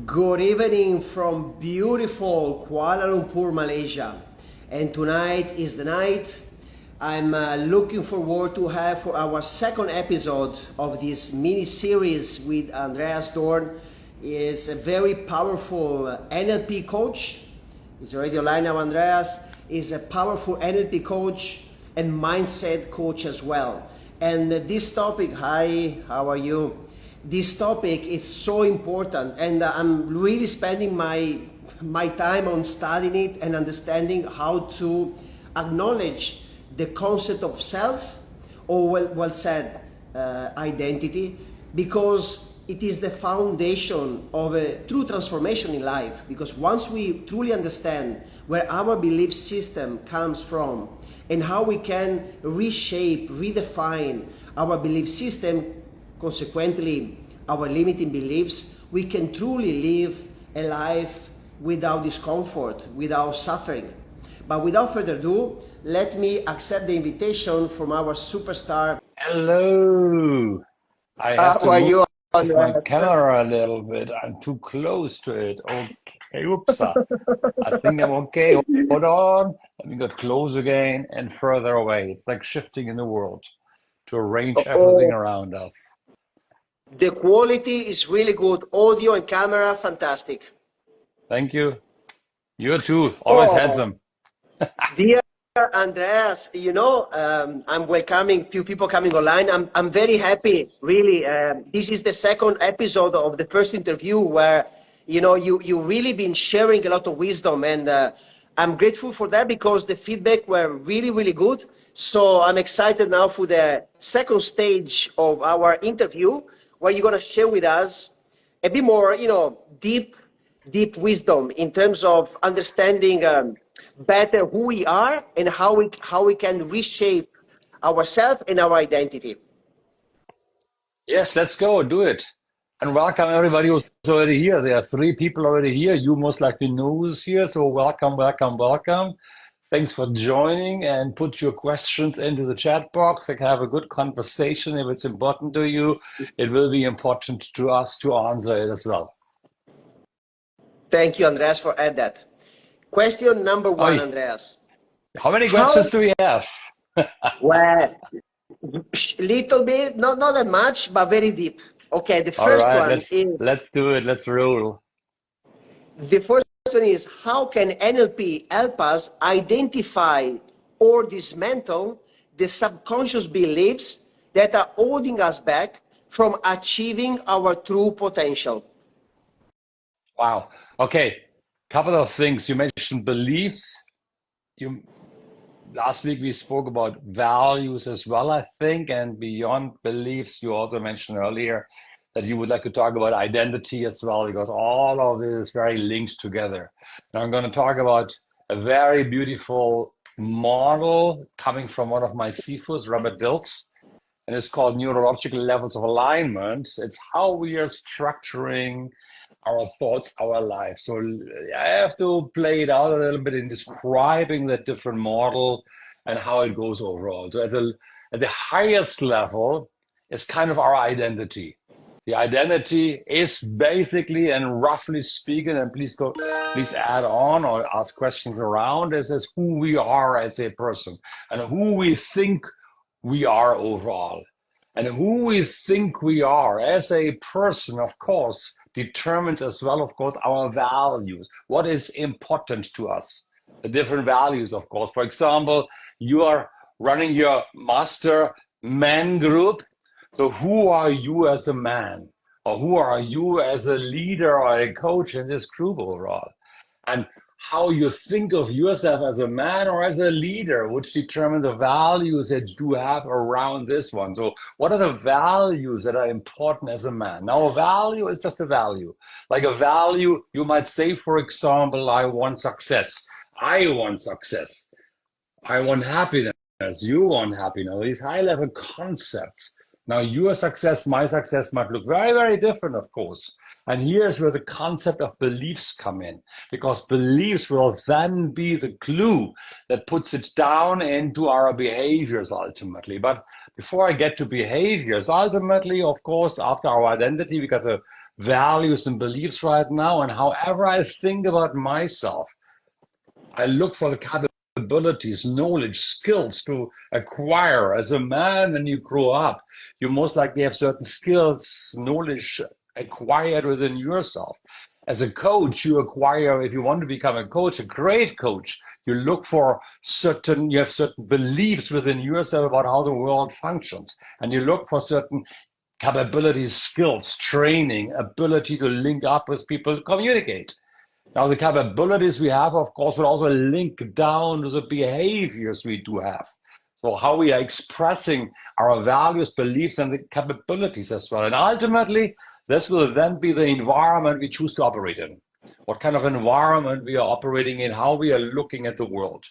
Good evening from beautiful Kuala Lumpur, Malaysia. And tonight is the night I'm looking forward to have for our second episode of this mini series with Andreas Dorn. Is a very powerful NLP coach. He's already online now. Andreas is a powerful NLP coach and mindset coach as well. And this topic, hi, how are you? This topic is so important, and I'm really spending my time on studying it and understanding how to acknowledge the concept of self, or well said, identity, because it is the foundation of a true transformation in life. Because once we truly understand where our belief system comes from and how we can reshape, redefine our belief system, consequently our limiting beliefs, we can truly live a life without discomfort, without suffering. But without further ado, let me accept the invitation from our superstar. Hello. I have How are you? to move my camera a little bit. I'm too close to it. Okay, oops. I think I'm okay. Hold on. Let me get close again and further away. It's like shifting in the world to arrange everything around us. The quality is really good. Audio and camera, fantastic. Thank you. You too. Always handsome. Dear Andreas, I'm welcoming few people coming online. I'm very happy, really. This is the second episode of the first interview where, you really been sharing a lot of wisdom, and I'm grateful for that because the feedback were really, really good. So I'm excited now for the second stage of our interview where you're going to share with us a bit more, deep wisdom in terms of understanding better who we are and how we can reshape ourselves and our identity. Yes, let's go. Do it. And welcome everybody who's already here. There are 3 people already here. You most likely know who's here. So welcome, welcome, welcome. Thanks for joining, and put your questions into the chat box. I can have a good conversation. If it's important to you, it will be important to us to answer it as well. Thank you, Andreas, for that. Question number 1, Oi. Andreas. How many questions do we have? Well, little bit, not that much, but very deep. Okay, the All first right, one is, let's do it. Let's roll. the first one is, how can NLP help us identify or dismantle the subconscious beliefs that are holding us back from achieving our true potential? Wow. Okay. Couple of things. You mentioned beliefs. Last week we spoke about values as well, I think, and beyond beliefs, you also mentioned earlier that you would like to talk about identity as well, because all of this is very linked together. Now I'm going to talk about a very beautiful model coming from one of my CFOs, Robert Dilts, and it's called neurological levels of alignment. It's how we are structuring our thoughts, our life. So I have to play it out a little bit in describing that different model and how it goes overall. So at the highest level is kind of our identity. The identity is basically, and roughly speaking, and please add on or ask questions around, is who we are as a person and who we think we are overall. And who we think we are as a person, of course, determines as well, of course, our values. What is important to us? The different values, of course. For example, you are running your master man group. So who are you as a man? Or who are you as a leader or a coach in this group overall? And how you think of yourself as a man or as a leader, which determine the values that you have around this one. So what are the values that are important as a man? Now, a value is just a value. Like a value, you might say, for example, I want success. I want success. I want happiness. You want happiness. These high-level concepts. Now, your success, my success might look very, very different, of course. And here's where the concept of beliefs come in, because beliefs will then be the glue that puts it down into our behaviors ultimately. But before I get to behaviors, ultimately, of course, after our identity, we got the values and beliefs right now. And however I think about myself, I look for the capabilities, knowledge, skills to acquire. As a man, when you grow up, you most likely have certain skills, knowledge acquired within yourself. As a coach, you acquire, if you want to become a coach, a great coach, you look for certain, you have certain beliefs within yourself about how the world functions. And you look for certain capabilities, skills, training, ability to link up with people, communicate. Now, the capabilities we have, of course, will also link down to the behaviors we do have. So how we are expressing our values, beliefs, and the capabilities as well. And ultimately, this will then be the environment we choose to operate in. What kind of environment we are operating in, how we are looking at the world.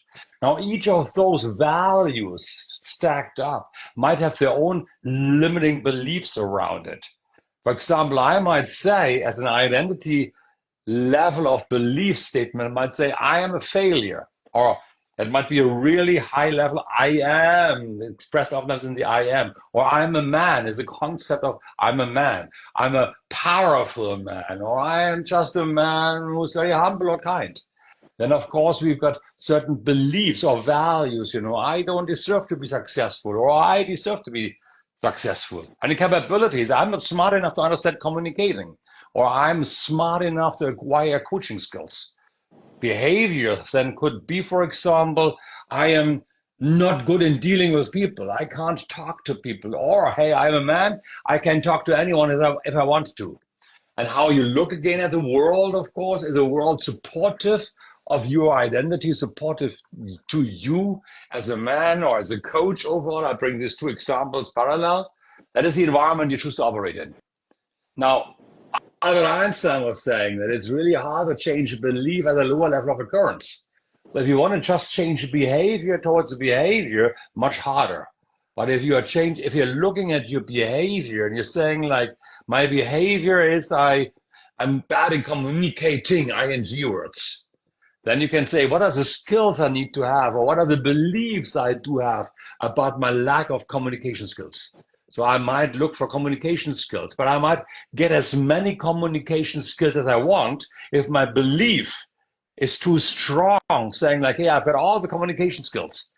Now, each of those values stacked up might have their own limiting beliefs around it. For example, I might say, as an identity level of belief statement, I might say, I am a failure. Or it might be a really high level, I am, expressed oftentimes in the I am. Or I'm a man is a concept of I'm a man. I'm a powerful man. Or I am just a man who's very humble or kind. Then, of course, we've got certain beliefs or values. I don't deserve to be successful, or I deserve to be successful. And the capabilities, I'm not smart enough to understand communicating, or I'm smart enough to acquire coaching skills. Behavior then could be, for example, I am not good in dealing with people. I can't talk to people. Or, hey, I'm a man. I can talk to anyone if I want to. And how you look again at the world, of course, is the world supportive of your identity, supportive to you as a man or as a coach overall. I bring these two examples parallel. That is the environment you choose to operate in. Now, Albert Einstein was saying that it's really hard to change belief at a lower level of occurrence. So if you want to just change behavior towards the behavior, much harder. But if you're looking at your behavior and you're saying like, my behavior is I'm bad in communicating ing words, then you can say, what are the skills I need to have, or what are the beliefs I do have about my lack of communication skills? So I might look for communication skills, but I might get as many communication skills as I want if my belief is too strong, saying like, hey, I've got all the communication skills.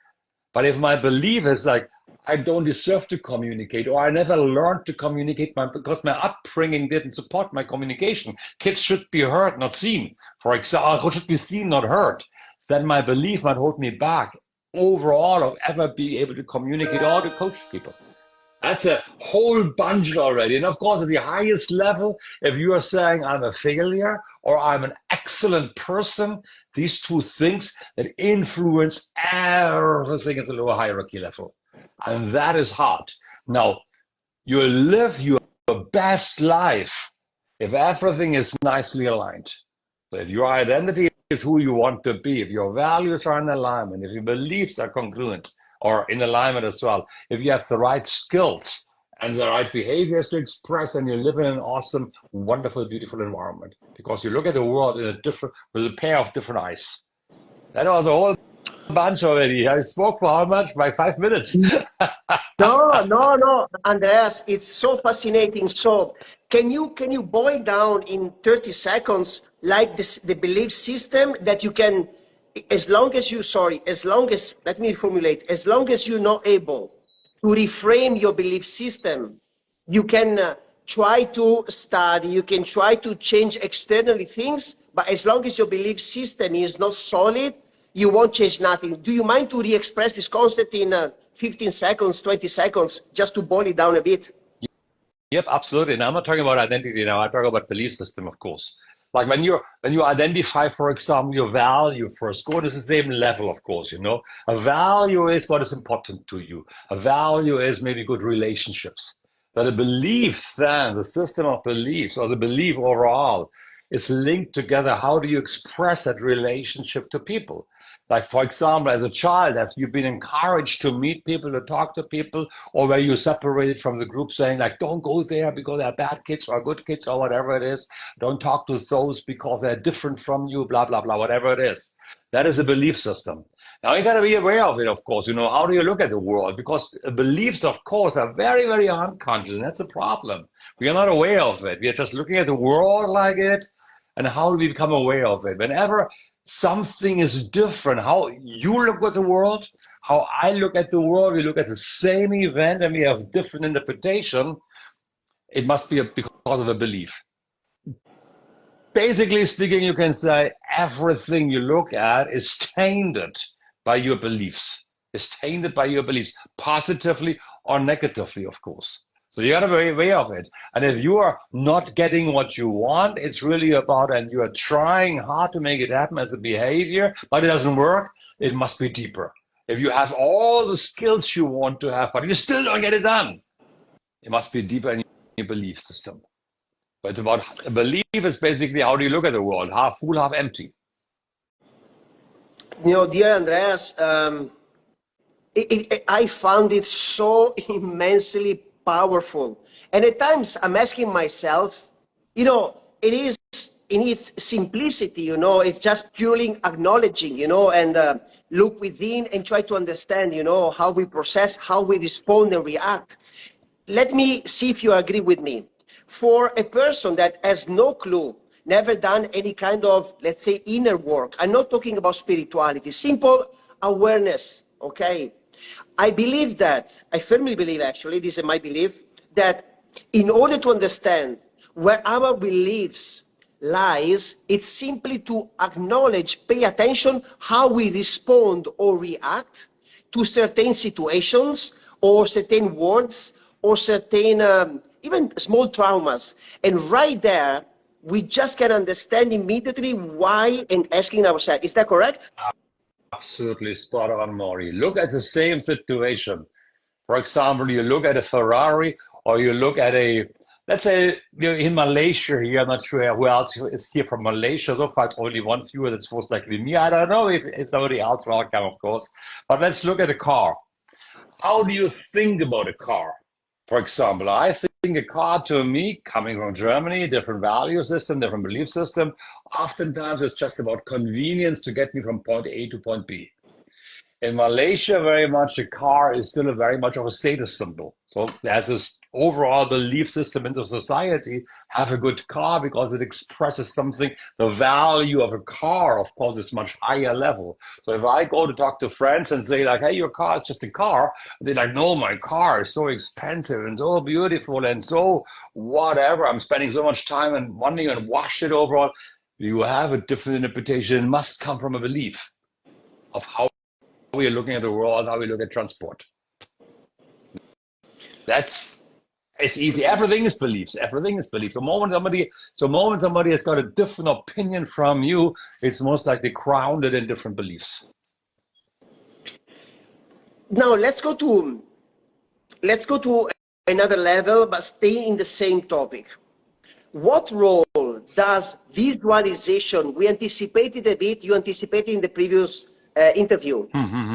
But if my belief is like, I don't deserve to communicate, or I never learned to communicate because my upbringing didn't support my communication. Kids should be heard, not seen. For example, should be seen, not heard. Then my belief might hold me back overall of ever being able to communicate or to coach people. That's a whole bunch already. And of course, at the highest level, if you are saying I'm a failure or I'm an excellent person, these two things that influence everything at the lower hierarchy level. And that is hard. Now, you live your best life if everything is nicely aligned. So if your identity is who you want to be, if your values are in alignment, if your beliefs are congruent, or in alignment as well. If you have the right skills and the right behaviors to express, then you live in an awesome, wonderful, beautiful environment because you look at the world with a pair of different eyes. That was a whole bunch already. I spoke for how much? By 5 minutes. No, Andreas, it's so fascinating. So can you boil down in 30 seconds like the belief system that you can, as long as you're not able to reframe your belief system, you can try to study, you can try to change externally things, but as long as your belief system is not solid, you won't change nothing. Do you mind to re-express this concept in 15 seconds, 20 seconds, just to boil it down a bit? Yep, absolutely. And I'm not talking about identity now. I talk about belief system, of course. Like when you identify, for example, your value first, go to the same level, of course, A value is what is important to you. A value is maybe good relationships. But a belief then, the system of beliefs or the belief overall is linked together. How do you express that relationship to people? Like, for example, as a child, have you been encouraged to meet people, to talk to people, or were you separated from the group saying like, don't go there because they're bad kids or good kids or whatever it is. Don't talk to those because they're different from you, blah, blah, blah, whatever it is. That is a belief system. Now you got to be aware of it, of course. You know, how do you look at the world? Because beliefs, of course, are very, very unconscious, and that's the problem. We are not aware of it. We are just looking at the world like it, and how do we become aware of it? Whenever something is different, how you look at the world, how I look at the world, we look at the same event, and we have different interpretation. It must be because of a belief. Basically speaking, you can say everything you look at is tainted by your beliefs. Is tainted by your beliefs, positively or negatively, of course. So you got to be aware of it. And if you are not getting what you want, it's really about, and you are trying hard to make it happen as a behavior, but it doesn't work, it must be deeper. If you have all the skills you want to have, but you still don't get it done, it must be deeper in your belief system. But it's about, belief is basically, how do you look at the world? Half full, half empty. You know, dear Andreas, I found it so immensely powerful. And at times I'm asking myself, you know, it is in its simplicity, you know, it's just purely acknowledging, you know, and look within and try to understand, you know, how we process, how we respond and react. Let me see if you agree with me. For a person that has no clue, never done any kind of, let's say, inner work, I'm not talking about spirituality, simple awareness, okay? I believe that, I firmly believe actually, this is my belief, that in order to understand where our beliefs lies, it's simply to acknowledge, pay attention how we respond or react to certain situations or certain words or certain even small traumas. And right there, we just can understand immediately why and asking ourselves, is that correct? Absolutely spot on, Maury. Look at the same situation. For example, you look at a Ferrari, or you look at a, let's say you're in Malaysia here. I'm not sure who else is here from Malaysia. So far, it's only one viewer that's most likely me. I don't know if somebody else will come, of course. But let's look at a car. How do you think about a car? For example, I think a car, to me, coming from Germany, different value system, different belief system, oftentimes it's just about convenience to get me from point A to point B. In Malaysia, very much a car is still very much of a status symbol. So there's this overall belief system in the society, have a good car because it expresses something. The value of a car, of course, is much higher level. So if I go to talk to friends and say like, hey, your car is just a car, they're like, no, my car is so expensive and so beautiful and so whatever. I'm spending so much time and money and wash it overall. You have a different interpretation. It must come from a belief of how we are looking at the world, how we look at transport. It's easy. Everything is beliefs. Everything is beliefs. The moment somebody has got a different opinion from you, it's most likely grounded in different beliefs. Now let's go to another level, but stay in the same topic. What role does visualization? We anticipated a bit. You anticipated in the previous interview.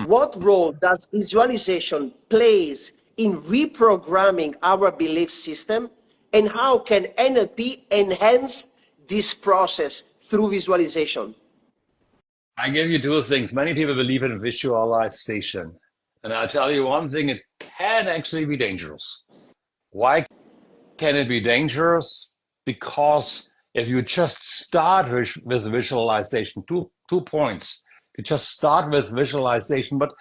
What role does visualization plays in reprogramming our belief system, and how can NLP enhance this process through visualization? I give you two things. Many people believe in visualization, and I'll tell you one thing: it can actually be dangerous. Why can it be dangerous? Because if you just start with visualization, two points. You just start with visualization, but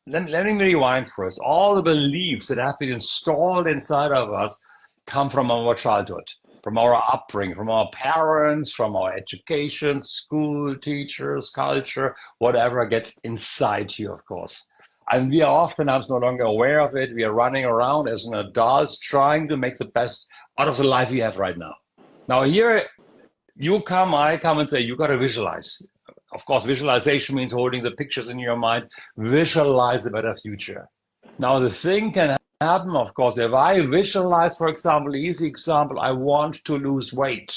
let me rewind first. All the beliefs that have been installed inside of us come from our childhood, from our upbringing, from our parents, from our education, school, teachers, culture, whatever gets inside you, of course. And we are oftentimes no longer aware of it. We are running around as an adult trying to make the best out of the life we have right now. Now here, I come and say, you got to visualize. Of course, visualization means holding the pictures in your mind, visualize a better future. Now, the thing can happen, of course, if I visualize, for example, easy example, I want to lose weight,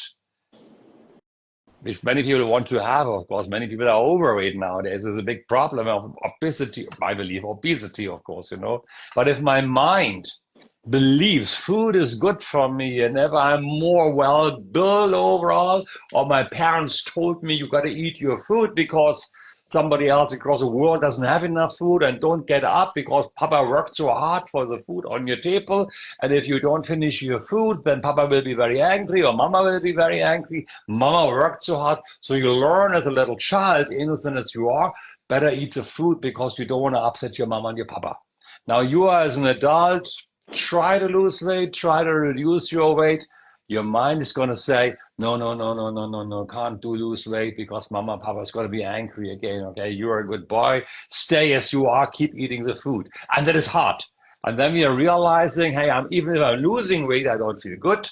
which many people want to have, of course. Many people are overweight nowadays. There's a big problem of obesity, I believe, obesity, of course, you know. But if my mind believes food is good for me, and if I'm more well-built overall, or my parents told me you got to eat your food because somebody else across the world doesn't have enough food and don't get up because Papa worked so hard for the food on your table. And if you don't finish your food, then Papa will be very angry or Mama will be very angry. Mama worked so hard. So you learn as a little child, innocent as you are, better eat the food because you don't want to upset your mama and your papa. Now you are as an adult, try to lose weight, try to reduce your weight. Your mind is going to say, no, can't do lose weight because mama and papa is going to be angry again. Okay, you're a good boy. Stay as you are, keep eating the food. And that is hard. And then we are realizing, hey, even if I'm losing weight, I don't feel good.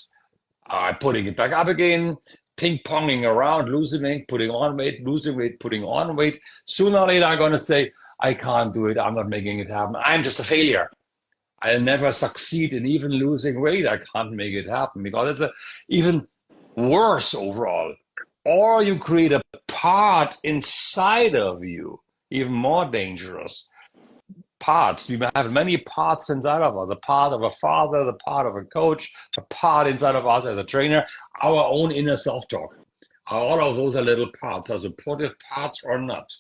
I'm putting it back up again, ping-ponging around, losing weight, putting on weight, losing weight, putting on weight. Sooner or later, I'm going to say, I can't do it. I'm not making it happen. I'm just a failure. I'll never succeed in even losing weight. I can't make it happen because it's even worse overall. Or you create a part inside of you, even more dangerous. Parts. We have many parts inside of us. A part of a father, the part of a coach, a part inside of us as a trainer, our own inner self-talk. All of those are little parts, are supportive parts or not.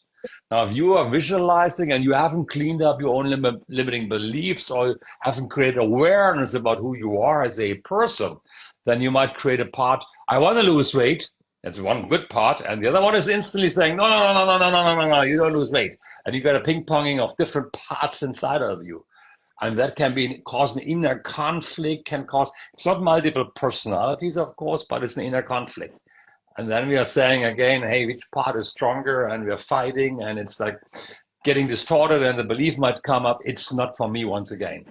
Now, if you are visualizing and you haven't cleaned up your own limiting beliefs or haven't created awareness about who you are as a person, then you might create a part, I want to lose weight. That's one good part. And the other one is instantly saying, no, you don't lose weight. And you got a ping-ponging of different parts inside of you. And that can cause an inner conflict, it's not multiple personalities, of course, but it's an inner conflict. And then we are saying again, hey, which part is stronger? And we're fighting, and it's like getting distorted, and the belief might come up, it's not for me once again.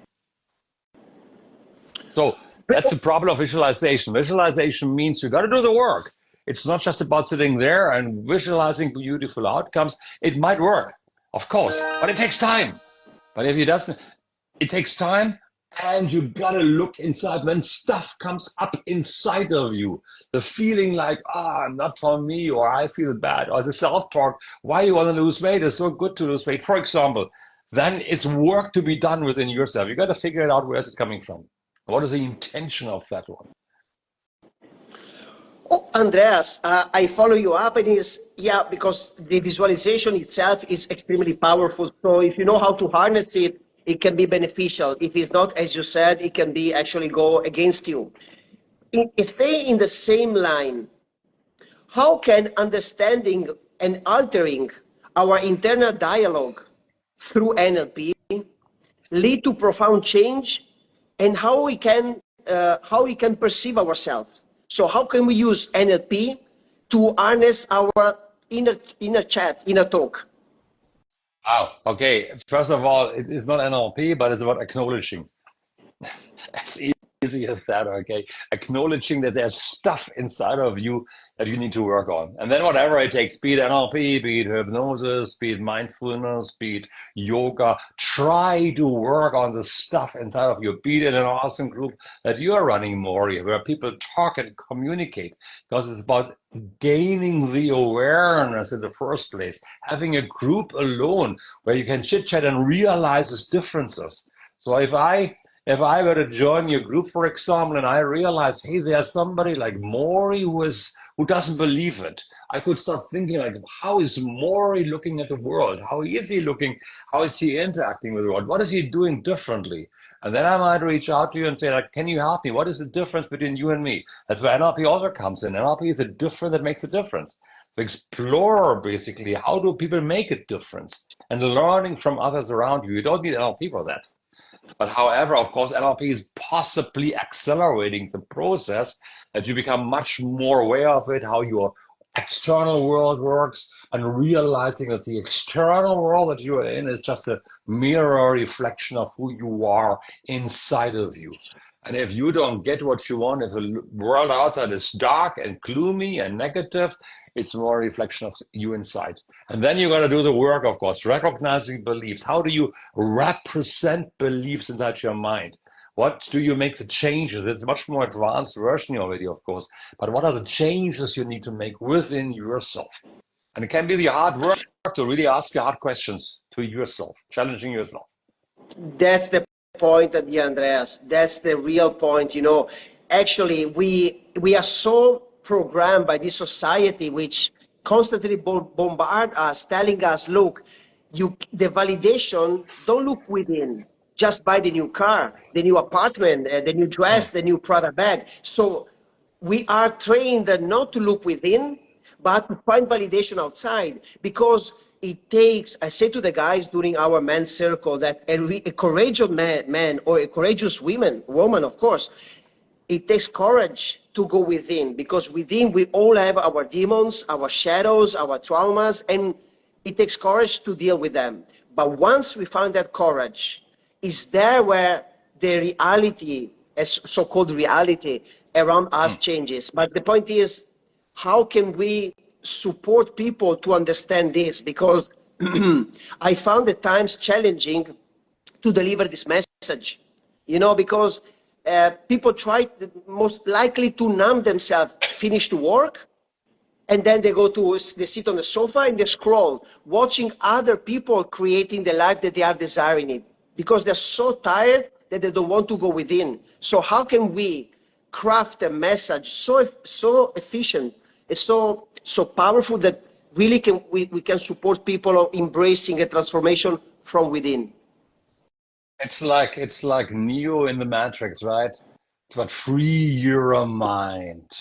So that's the problem of visualization. Visualization means you got to do the work. It's not just about sitting there and visualizing beautiful outcomes. It might work, of course, but it takes time. But if it doesn't, it takes time. And you gotta look inside when stuff comes up inside of you. The feeling like, not for me, or I feel bad, or the self-talk, why you wanna lose weight, it's so good to lose weight, for example. Then it's work to be done within yourself. You gotta figure it out, where is it coming from? What is the intention of that one? Oh, Andreas, I follow you up, and because the visualization itself is extremely powerful. So if you know how to harness it, it can be beneficial. If it's not, as you said, it can be actually go against you. Stay in the same line. How can understanding and altering our internal dialogue through NLP lead to profound change, and how we can perceive ourselves? So how can we use NLP to harness our inner talk? Wow. Okay. First of all, it is not NLP, but it's about acknowledging. As easy as that. Okay. Acknowledging that there's stuff inside of you that you need to work on. And then whatever it takes, be it NLP, be it hypnosis, be it mindfulness, be it yoga, try to work on the stuff inside of you. Be it in an awesome group that you are running more, where people talk and communicate, because it's about gaining the awareness in the first place, having a group alone where you can chit chat and realize these differences. So if I were to join your group, for example, and I realize, hey, there's somebody like Maury who doesn't believe it, I could start thinking like, how is Maury looking at the world? How is he looking? How is he interacting with the world? What is he doing differently? And then I might reach out to you and say, like, can you help me? What is the difference between you and me? That's where NLP also comes in. NLP is a difference that makes a difference. So explore basically, how do people make a difference? And learning from others around you. You don't need NLP for that. But however, of course, NLP is possibly accelerating the process that you become much more aware of it, how your external world works, and realizing that the external world that you are in is just a mirror reflection of who you are inside of you. And if you don't get what you want, if the world outside is dark and gloomy and negative, it's more a reflection of you inside. And then you got to do the work, of course, recognizing beliefs. How do you represent beliefs inside your mind? What do you make the changes? It's a much more advanced version already, of course. But what are the changes you need to make within yourself? And it can be the hard work to really ask your hard questions to yourself, challenging yourself. That's the point, Andreas. That's the real point. Actually, we are so programmed by this society, which constantly bombard us, telling us, look, the validation, don't look within. Just buy the new car, the new apartment, the new dress, the new Prada bag. So we are trained not to look within, but to find validation outside, because it takes, I say to the guys during our men's circle, that a courageous man or a courageous woman, of course, it takes courage to go within, because within we all have our demons, our shadows, our traumas, and it takes courage to deal with them. But once we find that courage, is there where the reality, as so-called reality around us changes. But the point is, how can we support people to understand this? Because I found at times challenging to deliver this message, because people try most likely to numb themselves, finish the work, and then they sit on the sofa and they scroll, watching other people creating the life that they are desiring it, because they're so tired that they don't want to go within. So how can we craft a message so efficient and so powerful that really we can support people of embracing a transformation from within? It's like Neo in the Matrix, right? It's about free your mind.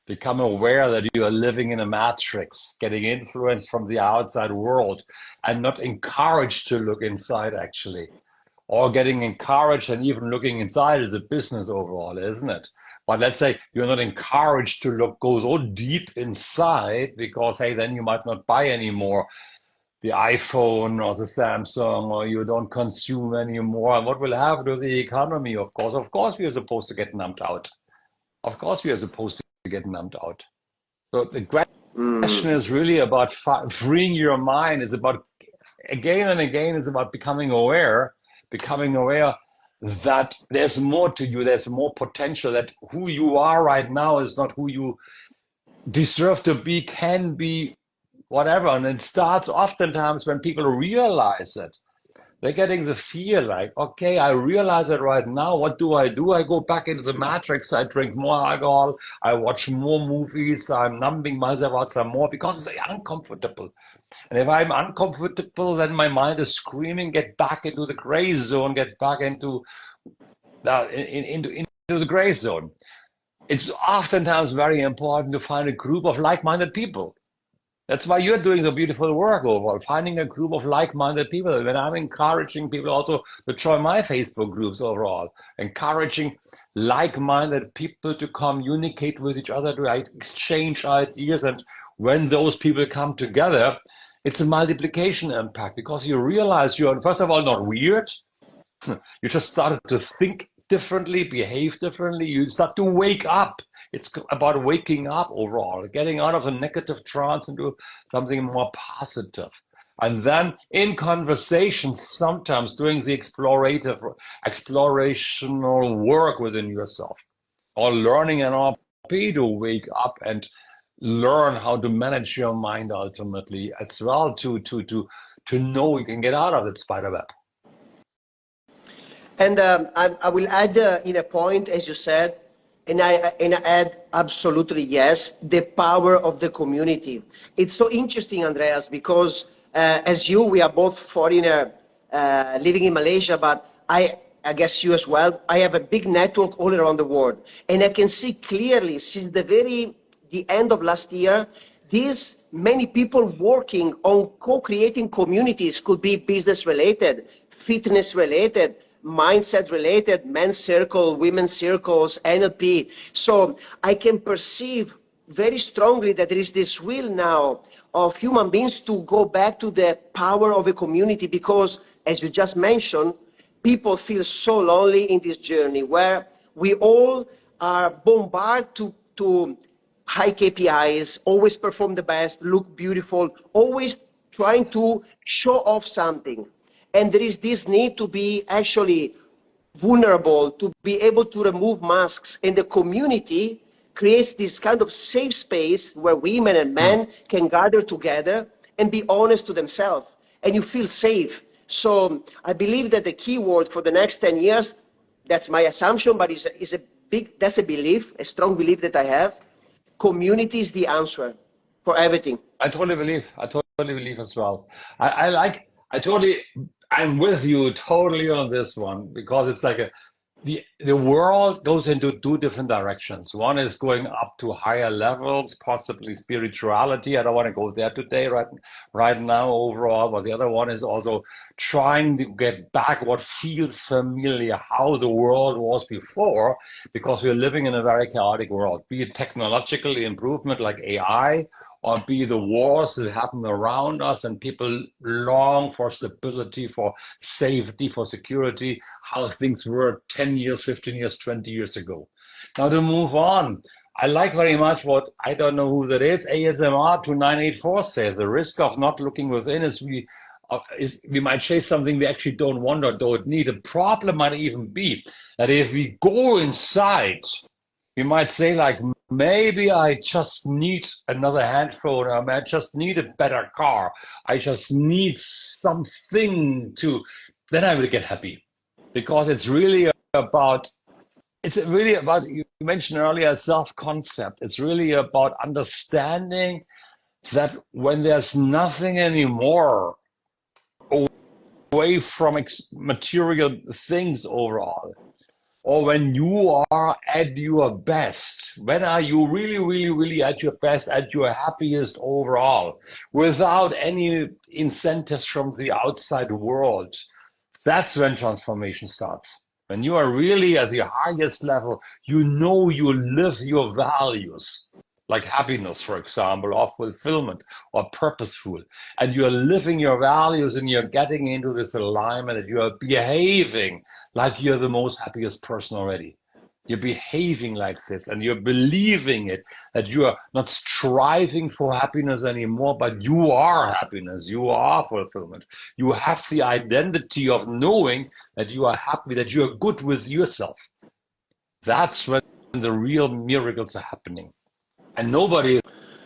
Become aware that you are living in a matrix, getting influence from the outside world, and not encouraged to look inside, actually. Or getting encouraged and even looking inside is a business overall, isn't it? But let's say you're not encouraged to go so deep inside, because, hey, then you might not buy anymore the iPhone or the Samsung, or you don't consume anymore. And what will happen to the economy? Of course, we are supposed to get numbed out. Of course, we are supposed to get numbed out. So the question is really about freeing your mind. It's about, again and again, it's about becoming aware that there's more to you. There's more potential, that who you are right now is not who you deserve to be, can be, whatever. And it starts oftentimes when people realize it. They're getting the feel like, okay, I realize it right now. What do? I go back into the matrix. I drink more alcohol. I watch more movies. I'm numbing myself out some more because it's uncomfortable. And if I'm uncomfortable, then my mind is screaming, get back into the gray zone, get back into the gray zone. It's oftentimes very important to find a group of like-minded people. That's why you're doing the beautiful work overall, finding a group of like-minded people. When I'm encouraging people also to join my Facebook groups overall, encouraging like-minded people to communicate with each other, to exchange ideas. And when those people come together, it's a multiplication impact, because you realize you're, first of all, not weird. You just started to think differently, behave differently. You start to wake up. It's about waking up overall, getting out of a negative trance into something more positive. And then in conversations, sometimes doing the explorational work within yourself, or learning NLP to wake up and learn how to manage your mind ultimately as well, to know you can get out of that spider web. And I will add in a point, as you said, and I add absolutely yes, the power of the community. It's so interesting, Andreas, because as we are both foreigner living in Malaysia, but I guess you as well, I have a big network all around the world. And I can see clearly since the end of last year, these many people working on co-creating communities, could be business related, fitness related, mindset related, men's circle, women's circles, NLP. So I can perceive very strongly that there is this will now of human beings to go back to the power of a community, because as you just mentioned, people feel so lonely in this journey where we all are bombarded to high KPIs, always perform the best, look beautiful, always trying to show off something. And there is this need to be actually vulnerable, to be able to remove masks. And the community creates this kind of safe space where women and men can gather together and be honest to themselves. And you feel safe. So I believe that the key word for the next 10 years, that's my assumption, but that's a belief, a strong belief that I have. Community is the answer for everything. I totally believe as well. I'm with you totally on this one because it's like the world goes into two different directions. One is going up to higher levels, possibly spirituality. I don't want to go there today, right now overall, but the other one is also trying to get back what feels familiar, how the world was before, because we're living in a very chaotic world, be it technological improvement like AI, or be the wars that happen around us and people long for stability, for safety, for security, how things were 10 years, 15 years, 20 years ago. Now to move on, I like very much what, I don't know who that is, ASMR 2984 says, the risk of not looking within is we might chase something we actually don't want or don't need. The problem might even be that if we go inside, we might say like, maybe I just need another handphone, or I just need a better car. I just need something then I will get happy. Because it's really about, you mentioned earlier, self-concept. It's really about understanding that when there's nothing anymore away from material things overall, or when you are at your best, when are you really, really, really at your best, at your happiest overall, without any incentives from the outside world, that's when transformation starts. When you are really at your highest level, you know you live your values, like happiness, for example, or fulfillment, or purposeful, and you're living your values and you're getting into this alignment and you're behaving like you're the most happiest person already. You're behaving like this and you're believing it, that you are not striving for happiness anymore, but you are happiness, you are fulfillment. You have the identity of knowing that you are happy, that you are good with yourself. That's when the real miracles are happening. And nobody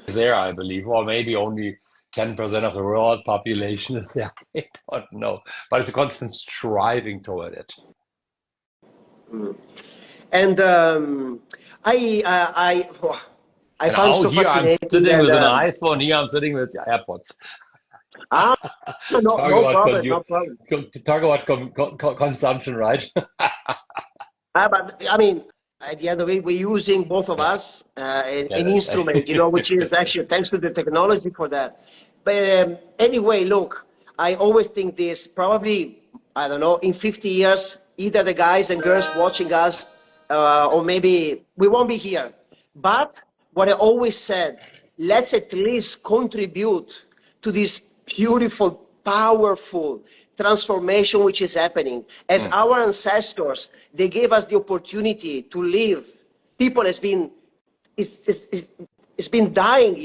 is there, I believe, or maybe only 10% of the world population is there. I don't know. But it's a constant striving toward it. And I And found out so here I'm fascinating. sitting And with an iPhone, here I'm sitting with AirPods. ah, no, Talk no about problem, no problem. talk about consumption, right? But I mean, at the end of it, we're using both of Yeah, us an yeah. instrument, which is actually thanks to the technology for that. But anyway, look, I always think this probably, I don't know, in 50 years, either the guys and girls watching us, or maybe we won't be here. But what I always said, let's at least contribute to this beautiful, powerful transformation which is happening. As our ancestors, they gave us the opportunity to live. People has been it's been dying,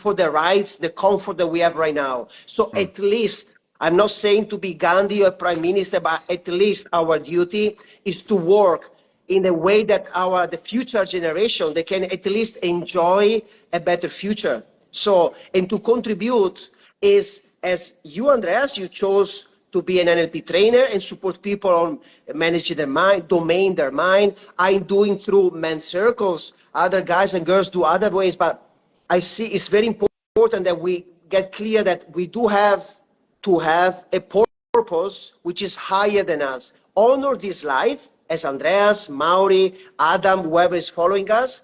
for the rights, the comfort that we have right now. So at least, I'm not saying to be Gandhi or Prime Minister, but at least our duty is to work in a way that the future generation, they can at least enjoy a better future. So, and to contribute is, as you, Andreas, you chose to be an NLP trainer and support people on managing their mind, domain their mind. I'm doing through men's circles. Other guys and girls do other ways, but I see it's very important that we get clear that we do have to have a purpose which is higher than us. Honor this life, as Andreas, Mauri, Adam, whoever is following us,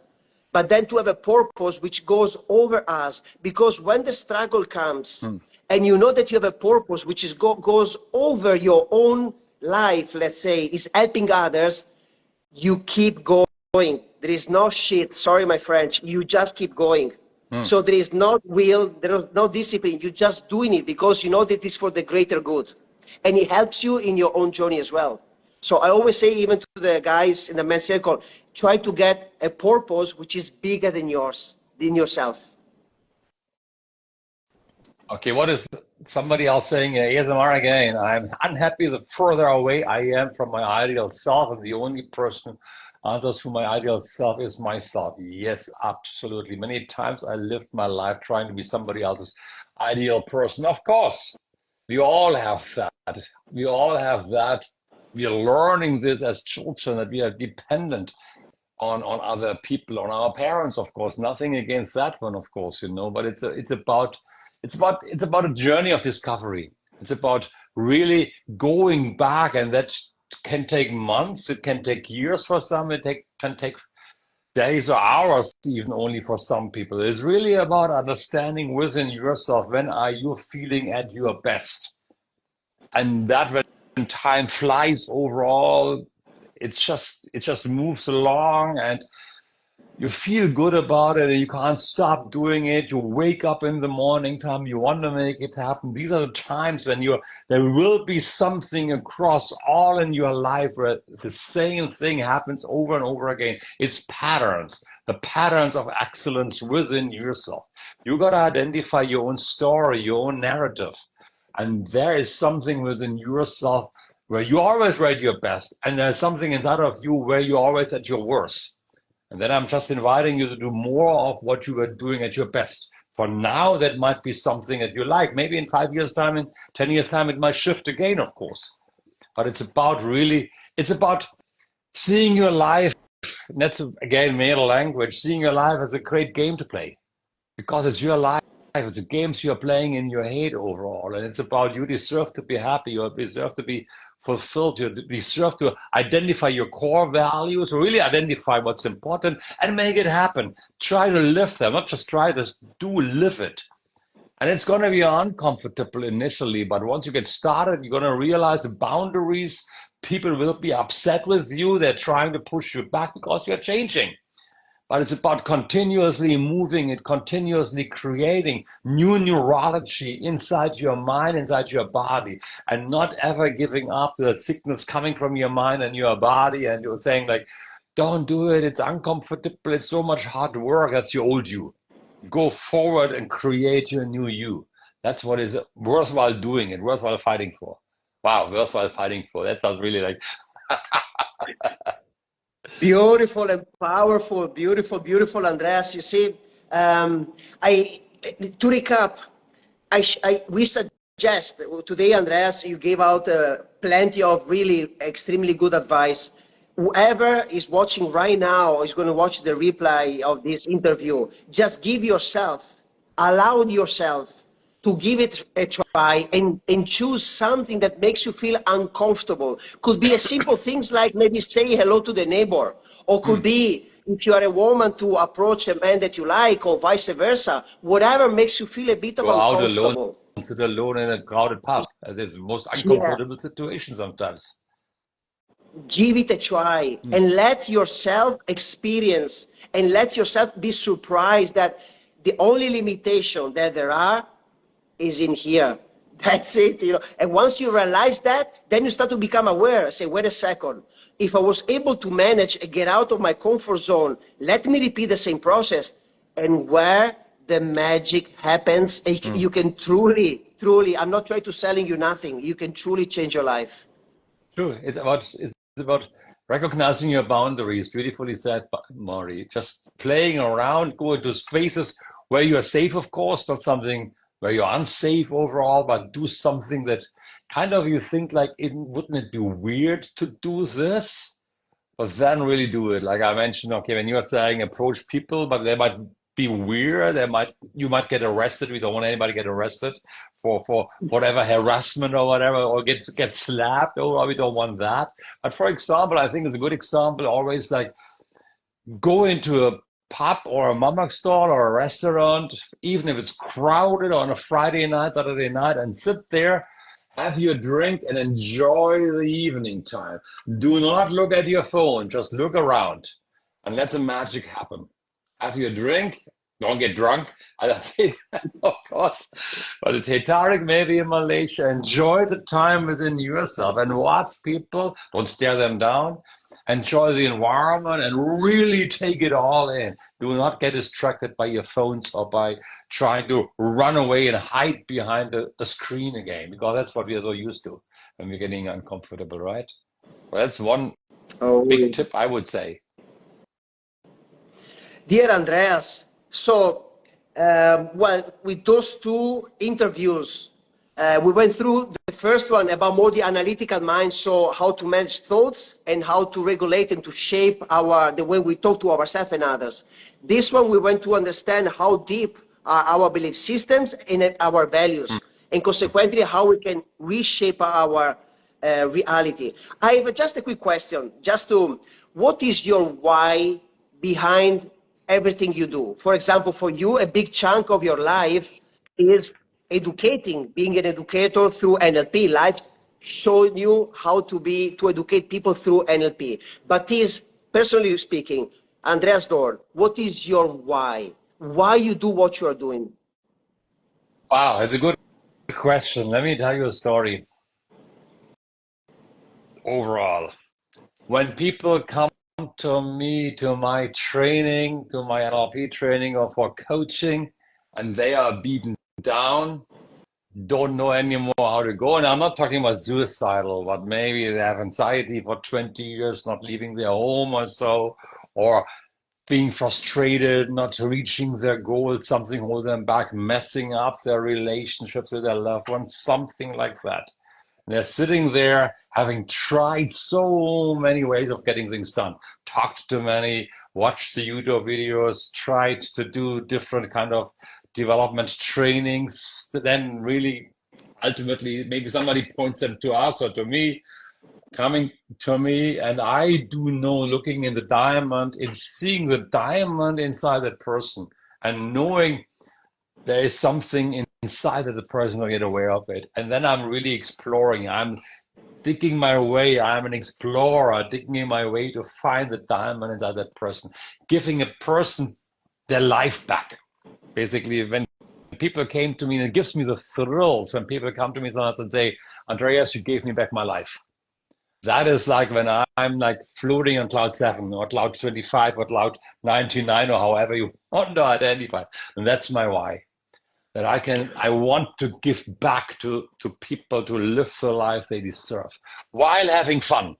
but then to have a purpose which goes over us. Because when the struggle comes, and you know that you have a purpose which goes over your own life, let's say, is helping others, you keep going. There is no shit, sorry my French, you just keep going. So there is no will, there is no discipline, you're just doing it because you know that it's for the greater good. And it helps you in your own journey as well. So I always say, even to the guys in the men's circle, try to get a purpose which is bigger than yours, than yourself. Okay, what is somebody else saying? ASMR again. I'm unhappy the further away I am from my ideal self, and the only person answers to my ideal self is myself. Yes, absolutely. Many times I lived my life trying to be somebody else's ideal person. Of course, we all have that. We all have that. We are learning this as children, that we are dependent on other people, on our parents, of course. Nothing against that one, of course, but it's about a journey of discovery. It's about really going back, and that can take months, it can take years for some, can take days or hours even only for some people. It's really about understanding within yourself, when are you feeling at your best? And that when time flies overall, it just moves along, and you feel good about it, and you can't stop doing it. You wake up in the morning time, you want to make it happen. These are the times when there will be something across all in your life where the same thing happens over and over again. It's patterns, the patterns of excellence within yourself. You got to identify your own story, your own narrative. And there is something within yourself where you always at your best, and there's something inside of you where you're always at your worst. And then I'm just inviting you to do more of what you are doing at your best. For now, that might be something that you like. Maybe in 5 years' time, in 10 years' time, it might shift again, of course. But it's about seeing your life, and that's again male language, seeing your life as a great game to play. Because it's your life, it's the games you're playing in your head overall. And it's about, you deserve to be happy, you deserve to be fulfilled, you deserve to identify your core values, really identify what's important and make it happen. Try to live them, not just try, just live it. And it's going to be uncomfortable initially, but once you get started, you're going to realize the boundaries. People will be upset with you. They're trying to push you back because you're changing. But it's about continuously moving it, continuously creating new neurology inside your mind, inside your body, and not ever giving up to the signals coming from your mind and your body. And you're saying like, don't do it. It's uncomfortable. It's so much hard work. That's your old you. Go forward and create your new you. That's what is worthwhile doing it, worthwhile fighting for. Wow, worthwhile fighting for. That sounds really like... Beautiful and powerful, beautiful, Andreas. You see, to recap, we suggest today, Andreas, you gave out plenty of really extremely good advice. Whoever is watching right now is going to watch the replay of this interview. Just allow yourself to give it a try and choose something that makes you feel uncomfortable. Could be a simple things like maybe say hello to the neighbor, or could be, if you are a woman, to approach a man that you like, or vice versa. Whatever makes you feel a bit of uncomfortable. Sit alone in a crowded pub. That's the most uncomfortable situation sometimes. Give it a try and let yourself experience and let yourself be surprised that the only limitation that there are is in here. That's it, And once you realize that, then you start to become aware. Say, wait a second. If I was able to manage and get out of my comfort zone, let me repeat the same process. And where the magic happens, you can truly, I'm not trying to selling you nothing. You can truly change your life. True. It's about recognizing your boundaries. Beautifully said, Maury. Just playing around, go into spaces where you are safe, of course, not something where you're unsafe overall, but do something that kind of you think like, wouldn't it be weird to do this? But then really do it. Like I mentioned, okay, when you're saying approach people, but they might be weird, you might get arrested. We don't want anybody to get arrested for whatever harassment or whatever, or get slapped. Oh, we don't want that. But for example, I think it's a good example, always like go into a pub or a mama stall or a restaurant, even if it's crowded on a Friday night, Saturday night, and sit there, have your drink and enjoy the evening time. Do not look at your phone, just look around and let the magic happen. Have your drink, don't get drunk, that's it, of course. But a Tetarik maybe in Malaysia, enjoy the time within yourself and watch people, don't stare them down. Enjoy the environment and really take it all in. Do not get distracted by your phones or by trying to run away and hide behind a screen again, because that's what we are so used to when we're getting uncomfortable, right? Well, that's one big tip, I would say. Dear Andreas, so, well, with those two interviews, We went through the first one about more the analytical mind, so how to manage thoughts and how to regulate and to shape the way we talk to ourselves and others. This one we went to understand how deep are our belief systems and our values, and consequently how we can reshape our reality. I have just a quick question, what is your why behind everything you do? For example, for you, a big chunk of your life is educating, being an educator through NLP. Life showing you how to educate people through NLP. But personally speaking, Andreas Dorn, what is your why? Why you do what you are doing? Wow, it's a good question. Let me tell you a story. Overall, when people come to me, to my training, to my NLP training or for coaching, and they are beaten down, don't know anymore how to go. And I'm not talking about suicidal, but maybe they have anxiety for 20 years, not leaving their home or so, or being frustrated, not reaching their goals, something holding them back, messing up their relationships with their loved ones, something like that. And they're sitting there having tried so many ways of getting things done, talked to many, watched the YouTube videos, tried to do different kind of development trainings, then really ultimately maybe somebody points them to us or to me, coming to me, and I do know, looking in the diamond, in seeing the diamond inside that person and knowing there is something inside that the person will get aware of it. And then I'm really exploring. I'm digging my way. I'm an explorer, digging my way to find the diamond inside that person, giving a person their life back. Basically, when people came to me, and it gives me the thrills when people come to me and say, Andreas, you gave me back my life. That is like when I'm like floating on cloud 7 or cloud 25 or cloud 99 or however you want to identify. And that's my why. That I want to give back to people to live the life they deserve while having fun.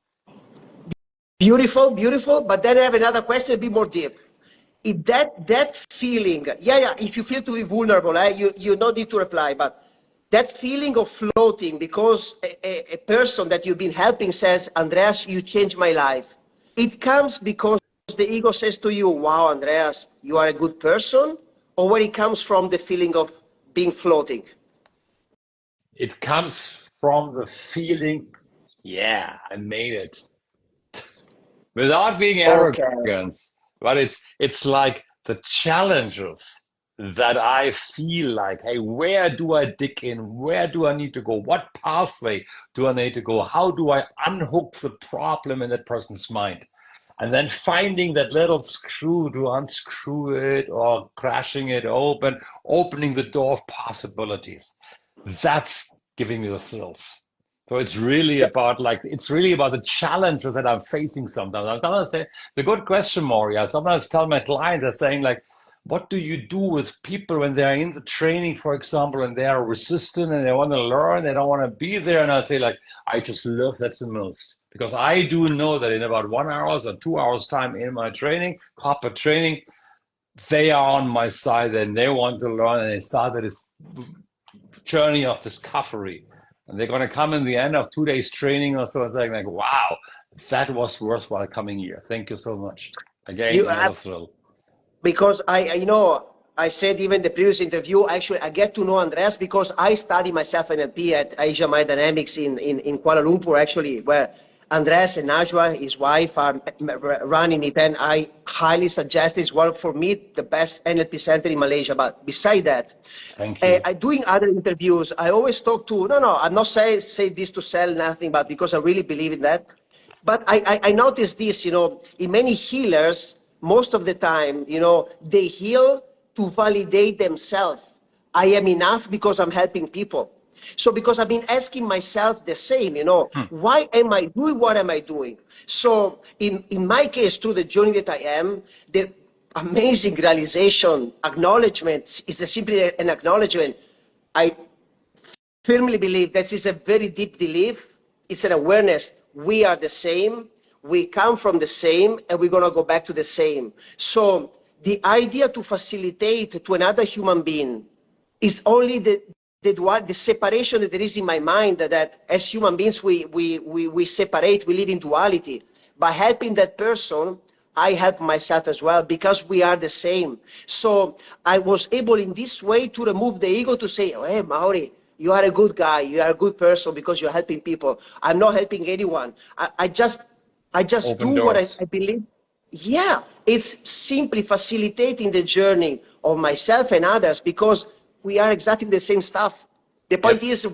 Beautiful, beautiful. But then I have another question, a bit more deep. That feeling, if you feel to be vulnerable, you don't need to reply, but that feeling of floating because a person that you've been helping says, Andreas, you changed my life. It comes because the ego says to you, wow, Andreas, you are a good person, or where it comes from the feeling of being floating? It comes from the feeling, yeah, I made it. Without being Okay. arrogance, but it's like the challenges that I feel like, hey, where do I dig in? Where do I need to go? What pathway do I need to go? How do I unhook the problem in that person's mind? And then finding that little screw to unscrew it or crashing it open, opening the door of possibilities. That's giving me the thrills. So it's really about the challenges that I'm facing sometimes. I sometimes say, it's a good question, Maury. I sometimes tell my clients, they're saying like, what do you do with people when they're in the training, for example, and they are resistant and they want to learn, they don't want to be there? And I say like, I just love that the most. Because I do know that in about 1 hour or 2 hours time in my training, corporate training, they are on my side and they want to learn and they started this journey of discovery. And they're going to come in the end of 2 days training or so and saying like, wow, that was worthwhile coming here. Thank you so much. Again, another thrill. Because I said even the previous interview, actually, I get to know Andreas because I study myself NLP at Asia Mind Dynamics in Kuala Lumpur, actually, where Andreas and Najwa, his wife, are running it. And I highly suggest it's one, for me, the best NLP center in Malaysia. But beside that, thank you. Doing other interviews, I always talk to, I'm not say this to sell nothing, but because I really believe in that. But I noticed this, in many healers, most of the time, they heal to validate themselves. I am enough because I'm helping people. So because I've been asking myself the same, why am I doing what am I doing? So in my case, through the journey that I am, the amazing realization, acknowledgement is simply an acknowledgement. I firmly believe that is a very deep belief. It's an awareness. We are the same. We come from the same, and we're going to go back to the same. So the idea to facilitate to another human being is only the separation that there is in my mind, that as human beings we separate, we live in duality. By helping that person, I help myself as well, because we are the same. So I was able in this way to remove the ego, to say, oh, hey, Mauri, you are a good guy, you are a good person because you're helping people. I'm not helping anyone. I just do Open what doors. I believe. Yeah, it's simply facilitating the journey of myself and others, because we are exactly the same stuff. The point Yep. is,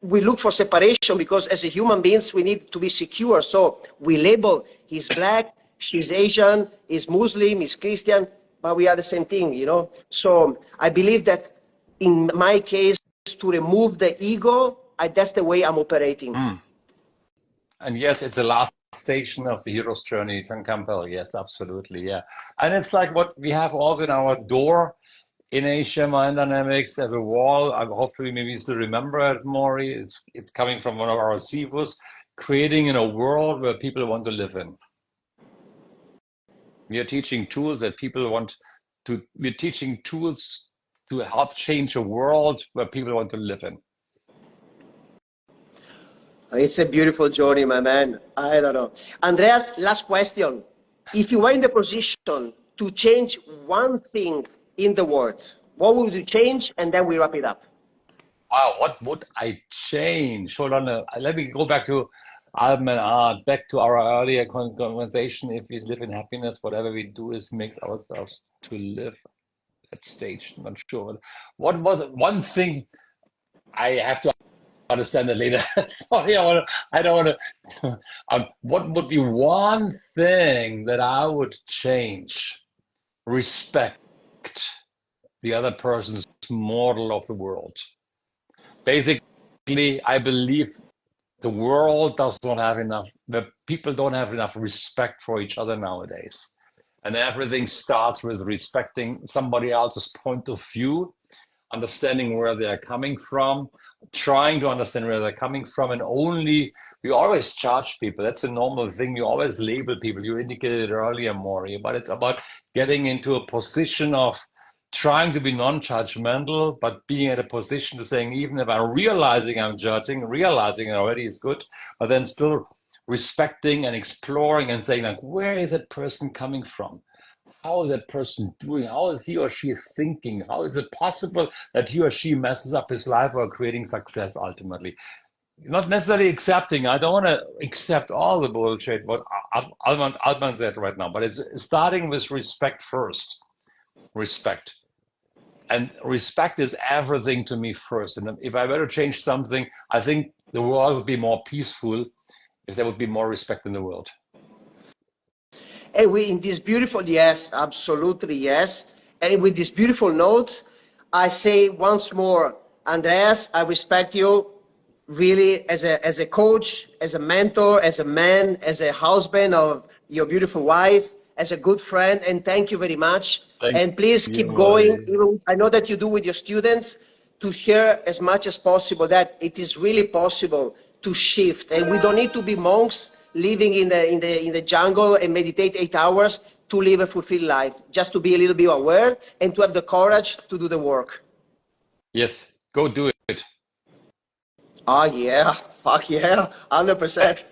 we look for separation because as a human beings, we need to be secure. So we label, he's black, she's Asian, he's Muslim, he's Christian, but we are the same thing, you know? So I believe that in my case, to remove the ego, that's the way I'm operating. And yes, it's the last station of the hero's journey, John Campbell. Yes, absolutely. Yeah. And it's like what we have also in our door in Asia Mind Dynamics as a wall. Hopefully, maybe you still remember it, Maury. It's coming from one of our CEOs, creating in a world where people want to live in. We are teaching tools that people want to, we're teaching tools to help change a world where people want to live in. It's a beautiful journey, my man. I don't know. Andreas, last question. If you were in the position to change one thing in the world, what would you change? And then we wrap it up. Wow, what would I change? Hold on, let me go back to Alban Art, back to our earlier conversation. If we live in happiness, whatever we do is makes ourselves to live at stage. I'm not sure. What was one thing I have to understand it later? Sorry, I don't want to. What would be one thing that I would change? Respect the other person's model of the world. Basically, I believe the world does not have enough, the people don't have enough respect for each other nowadays. And everything starts with respecting somebody else's point of view, understanding where they're coming from, trying to understand where they're coming from. And only, we always judge people. That's a normal thing. You always label people. You indicated it earlier, Maury, but it's about getting into a position of trying to be non-judgmental, but being at a position to saying, even if I'm realizing I'm judging, realizing it already is good, but then still respecting and exploring and saying, like, where is that person coming from? How is that person doing? How is he or she thinking? How is it possible that he or she messes up his life while creating success ultimately? Not necessarily accepting. I don't want to accept all the bullshit, what Altman said right now, but it's starting with respect first. Respect. And respect is everything to me first. And if I were to change something, I think the world would be more peaceful if there would be more respect in the world. And we, in this beautiful, yes, absolutely, yes. And with this beautiful note, I say once more, Andreas, I respect you really as a coach, as a mentor, as a man, as a husband of your beautiful wife, as a good friend, and thank you very much. Thank And please you, keep going. Maury. Even, I know that you do with your students, to share as much as possible that it is really possible to shift, and we don't need to be monks living in the jungle and meditate 8 hours to live a fulfilled life. Just to be a little bit aware and to have the courage to do the work. Yes, go do it. Oh yeah, fuck yeah, 100%.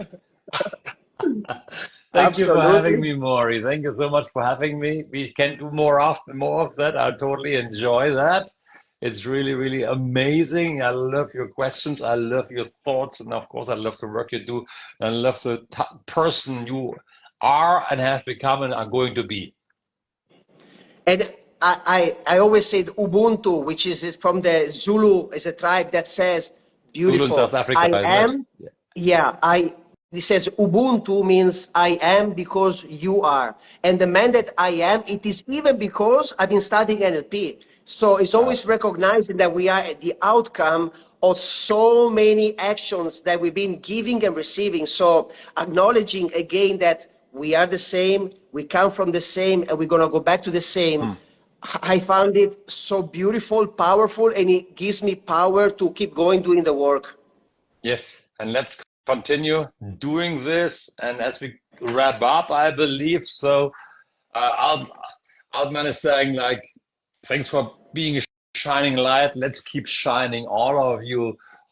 Thank you for having Absolutely. me, Maury. Thank you so much for having me. We can do more often, more of that. I totally enjoy that. It's really, really amazing. I love your questions. I love your thoughts. And of course, I love the work you do. And I love the person you are and have become and are going to be. And I always say Ubuntu, which is from the Zulu, is a tribe that says, Zulu in South beautiful, Africa, I isn't it? am, yeah, it says Ubuntu means I am because you are. And the man that I am, it is even because I've been studying NLP. So it's Yeah. always recognizing that we are the outcome of so many actions that we've been giving and receiving. So acknowledging again that we are the same, we come from the same, and we're going to go back to the same. I found it so beautiful, powerful, and it gives me power to keep going doing the work. Yes, and let's continue doing this. And as we wrap up, I believe so. Altman is saying like, thanks for being a shining light. Let's keep shining, all of you.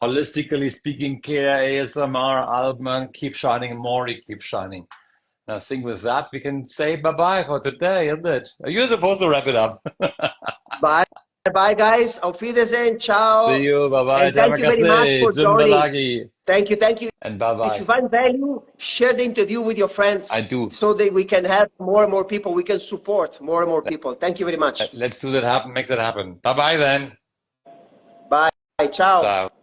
Holistically speaking, care, ASMR, Altman, keep shining more, you keep shining. And I think with that, we can say bye-bye for today, isn't it? You're supposed to wrap it up. Bye. Bye, guys. Auf Wiedersehen. Ciao. See you. Bye-bye. And thank you very much for joining. Jumbalagi. Thank you. Thank you. And bye-bye. If you find value, share the interview with your friends. I do. So that we can have more and more people. We can support more and more people. Thank you very much. Let's do that happen. Make that happen. Bye-bye then. Bye. Ciao. Ciao.